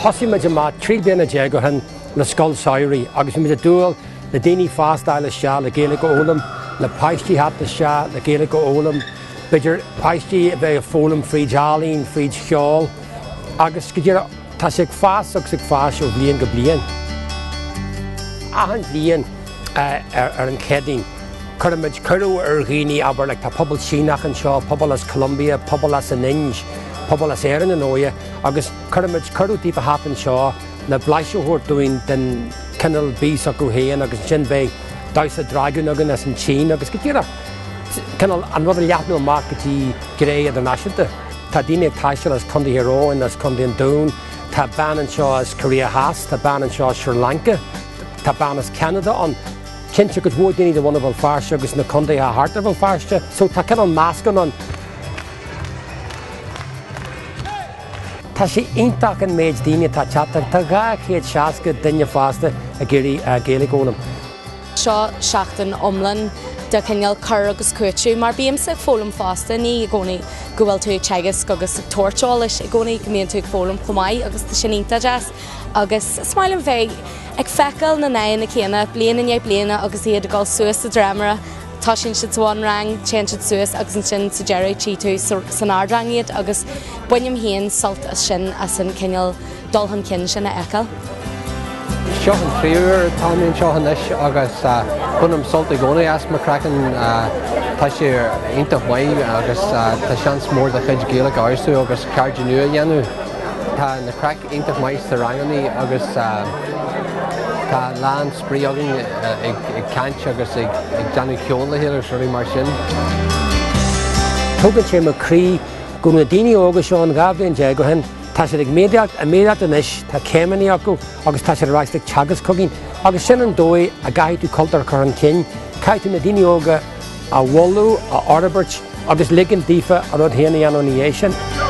hosi me ma tríd bena jegohan na Scoil Soirí agus mi dúil na daoine fástáil se le Gaeilge ólam na paistí hat se le Gaeilge ólam beidir paistí a bheith a fólam fríd jálín fríd cheol agus go dtíar tá sig fás ó bblion go blion. Ahan blion ar an cedín chuid curú ar ghaoine aber le tá pobl Sínach an seo, pobl as Colombia, pobl as an Inge, pobl as Éireann an óia agus chuid curútí a hatan seo na bláiseúirt doin den cinnal bís a go héan agus sin bheith dais a dragon agan as an Tsín agus go dtíra cinnal an rud a leathnú marketí gré a náisiúnta. Tá daoine ag taisteal as Contae Heroin as Contae an Dún, tá ban an seo as Korea Haas, tá ban an seo Sri Lanka, tá ban as Canada an cinnte go bhór daoine de bhna bhfuil farste agus na Contae a hartar bhfuil farste, so tá cinnal máscan an. Tá sé ionach an méid daoine tá teachtar tá gá chéad seasca duine fásta a Gaeilge ólam. Seo seachtain omlan de cinneal cur agus cuaitiú, mar bíam sa fólam fásta ní gcónaí go bhfuil tú teagas agus tuairteáis i gcónaí go mbíonn tú fólam chumáid agus tá sin ionta deas agus smail an bheith ag feiceáil na nain na chéana bliana bliana agus iad gáil suas a dramara tá sin si tuáin rang tean si suas agus an sin sa Jerry tí tú san ardrangiad agus buineam híon salt as sin as an cinneal dulhan cin sin a eiceil. Seo an tríúr táimíonn seo hanis agus bunam solta gcónaí as mar crackan tá sé ionta mhaid agus tá seans mór de chuid Gaeilge áirsú agus cairde nua a dhéanú. Tá na crack ionta mhaid sa ranganí agus tá lán sprí agan ag caint agus ag deanú ceola héir sirí mar sin. Tugann sé mar crí go na daoine óga seo an gabhléon jegohan tá sé ag méideacht inis tá céimeaní acu agus tá sé ráiste teagas coginn agus sin an dói a gaiithú cultar chu an cin, caiithú na daoine óga a bhallú a Arbert agus ligan dífa a rud héana an sin.